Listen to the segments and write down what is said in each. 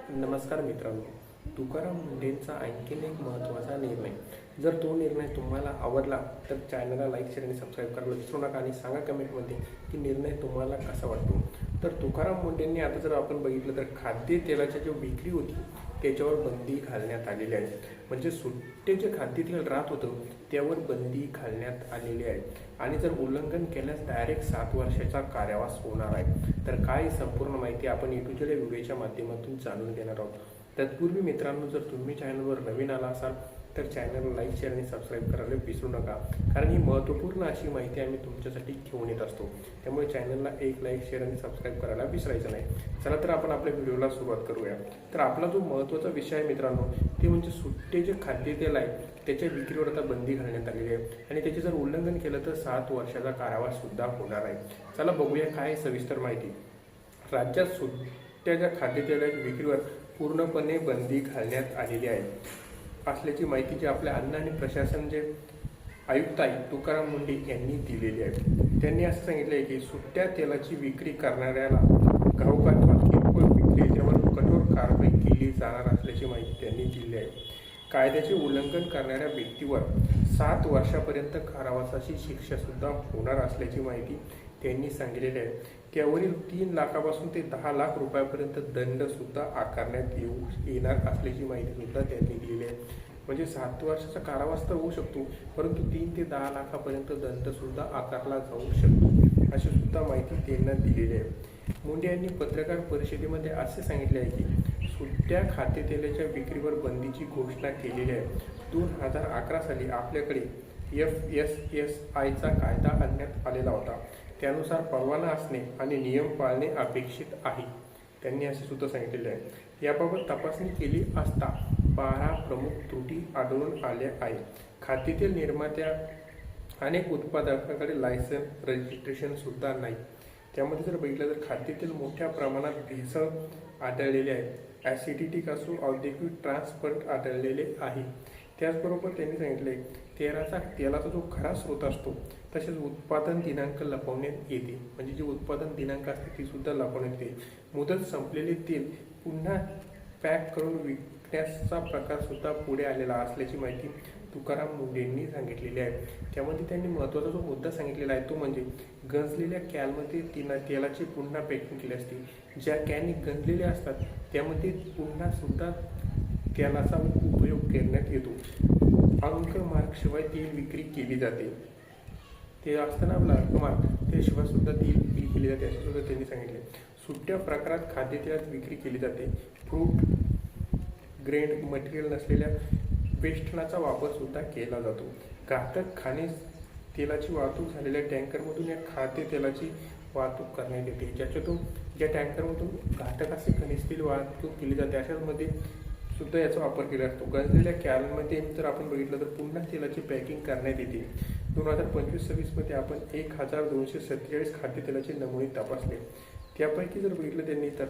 नमस्कार मित्रांनो, तुकाराम मुंढेंचा आणखीन एक महत्त्वाचा निर्णय. जर तो निर्णय तुम्हाला आवडला तर चॅनलला लाईक, शेअर आणि सबस्क्राईब करायला विसरू नका आणि सांगा कमेंटमध्ये की निर्णय तुम्हाला कसा वाटतो. तर तुकाराम मुंढेंनी आता जर आपण बघितलं तर खाद्यतेलाची जी विक्री होती त्याच्यावर बंदी घालण्यात आलेली आहे. म्हणजे सुट्टे जे खाद्यतेल राहत होतं त्यावर बंदी घालण्यात आलेली आहे आणि जर उल्लंघन केल्यास डायरेक्ट 7 वर्षाचा कारावास होणार आहे. तर काय संपूर्ण माहिती आपण A to Z व्हिडिओच्या माध्यमातून जाणून घेणार आहोत. तत्पूर्वी मित्रांनो, जर तुम्ही चॅनलवर नवीन आला असाल तर चॅनलला लाईक, शेअर आणि सबस्क्राईब करायला विसरू नका, कारण ही महत्त्वपूर्ण अशी माहिती आम्ही तुमच्यासाठी घेऊन येत असतो. त्यामुळे चॅनलला एक लाईक, शेअर आणि सबस्क्राईब करायला विसरायचं नाही. चला तर आपण आपल्या व्हिडिओला सुरुवात करूया. तर आपला जो महत्त्वाचा विषय आहे मित्रांनो, ते म्हणजे सुट्टे जे खाद्यतेल आहे त्याच्या विक्रीवर आता बंदी घालण्यात आलेली आहे आणि त्याचे जर उल्लंघन केलं तर 7 वर्षाचा कारावास सुद्धा होणार आहे. चला बघूया काय सविस्तर माहिती. राज्यात सुट्ट्याच्या खाद्यतेलाच्या विक्रीवर पूर्णपणे बंदी घालण्यात आलेली आहे असल्याची माहिती जी आपल्या अन्न आणि प्रशासन जे आयुक्त आहे तुकाराम मुंढे यांनी दिलेली आहे. त्यांनी असं सांगितलं आहे की सुट्ट्या तेलाची विक्री करणाऱ्याला घाऊक अथवा किरकोळ विक्रेत्यावर कठोर कारवाई केली जाणार असल्याची माहिती त्यांनी दिली आहे. कायद्याचे उल्लंघन करणाऱ्या व्यक्तीवर 7 वर्षापर्यंत कारावासाची शिक्षा सुद्धा होणार असल्याची माहिती त्यांनी सांगितलेली आहे. त्यावरील 3 लाखापासून ते 10 लाख रुपयापर्यंत दंड सुद्धा आकारण्यात येणार असल्याची माहिती सुद्धा त्यांनी दिलेली आहे. म्हणजे 7 वर्षाचा कारावास तर होऊ शकतो, परंतु 3 ते 10 लाखापर्यंत दंड सुद्धा आकारला जाऊ शकतो अशी सुद्धा माहिती त्यांना दिलेली आहे. मुंडे यांनी पत्रकार परिषदेमध्ये असे सांगितले आहे की सुट्ट्या खाद्यतेलाच्या विक्रीवर बंदीची घोषणा केलेली आहे. 2011 साली आपल्याकडे FSSAIचा कायदा आणण्यात आलेला होता. त्यानुसार परवाना असणे आणि नियम पाळणे अपेक्षित आहे, त्यांनी असे सुद्धा सांगितलेले आहे. याबाबत तपासणी केली असता 12 प्रमुख त्रुटी आढळून आल्या आहेत. खाद्यतेल निर्मात्या अनेक उत्पादकांकडे लायसन्स रजिस्ट्रेशन सुद्धा नाही. त्यामध्ये जर बघितलं तर खाद्यतेल मोठ्या प्रमाणात भेसळ आढळलेले आहे. ॲसिडिटी असो औद्योगिक ट्रान्सफर आढळलेले आहे. त्याचबरोबर त्यांनी सांगितले तेलाचा जो खरा स्रोत असतो तसेच उत्पादन दिनांक लपवण्यात येते. म्हणजे जी उत्पादन दिनांक असते ती सुद्धा लपवण्यात येते. मुदत संपलेले तेल पुन्हा पॅक करून विकण्याचा प्रकार सुद्धा पुढे आलेला असल्याची माहिती तुकाराम मुंढेंनी सांगितलेली आहे. त्यामध्ये त्यांनी महत्त्वाचा जो मुद्दा सांगितलेला आहे तो म्हणजे गंजलेल्या कॅनमध्ये तेलाची पुन्हा पॅकिंग केली असते. ज्या कॅनी गंजलेल्या असतात त्यामध्ये पुन्हा सुद्धा तेलाचा उपयोग करण्यात येतो. अंक मार्कशिवाय तेल विक्री केली जाते. ते असताना आपला अंकमार्क त्याशिवाय सुद्धा तेल विक्री केली जाते असे सुद्धा त्यांनी सांगितले. सुट्ट्या प्रकारात खाद्यतेलात विक्री केली जाते. फ्रूट ग्रेड मटेरियल नसलेल्या वेष्टनाचा वापर सुद्धा केला जातो. घातक खनिज तेलाची वाहतूक झालेल्या टँकरमधून या खाद्यतेलाची वाहतूक करण्यात येते. ज्या टँकरमधून घातक असे खनिज तेल वाहतूक केली जाते अशामध्ये सुद्धा याचा वापर केला असतो. गंजलेल्या कॅनमध्ये जर आपण बघितलं तर पुन्हा तेलाची पॅकिंग करण्यात येते. 2025-26 आपण 1247 खाद्यतेलाचे नमुने तपासले. त्यापैकी जर बघितलं त्यांनी तर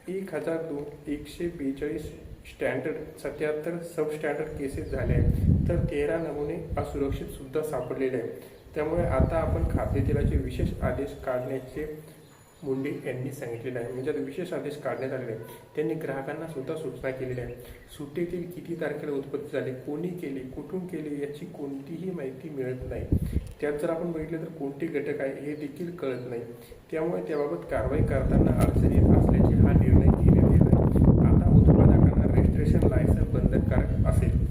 1142 स्टँडर्ड 77 सब स्टँडर्ड केसेस झाले आहेत. तर 13 नमुने असुरक्षित सुद्धा सापडलेले आहेत. त्यामुळे आता आपण खाद्यतेलाचे विशेष आदेश काढण्याचे मुंडे यांनी सांगितलेले आहे. म्हणजे आता विशेष आदेश काढण्यात आलेले आहे. त्यांनी ग्राहकांना सुद्धा सूचना केलेली आहे. सुट्टे तेल किती तारखेला उत्पत्ती झाले, कोणी केले, कुठून केले याची कोणतीही माहिती मिळत नाही. त्यात जर आपण बघितलं तर कोणते घटक आहे हे देखील कळत नाही. त्यामुळे त्याबाबत कारवाई करताना अडचण येत असल्याचे हा निर्णय घेण्यात येत आहे. आता उत्पादकांना रजिस्ट्रेशन लायसन्स बंधनकारक असेल.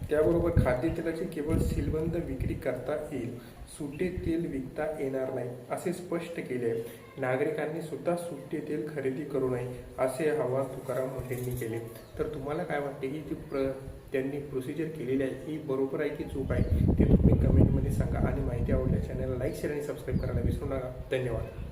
त्याबरोबर खाद्यतेलाची केवळ सीलबंद विक्री करता येईल. सुट्टे तेल विकता येणार नाही असे स्पष्ट केले आहे. नागरिकांनी सुद्धा सुट्टे तेल खरेदी करू नये असे आवाहन तुकाराम मुंढेंनी केले. तर तुम्हाला काय वाटते ही जी त्यांनी प्रोसिजर केलेली आहे ही बरोबर आहे की चूक आहे ते तुम्ही कमेंटमध्ये सांगा आणि माहिती आवडल्या चॅनलला लाईक, शेअर आणि सबस्क्राईब करायला विसरू नका. धन्यवाद.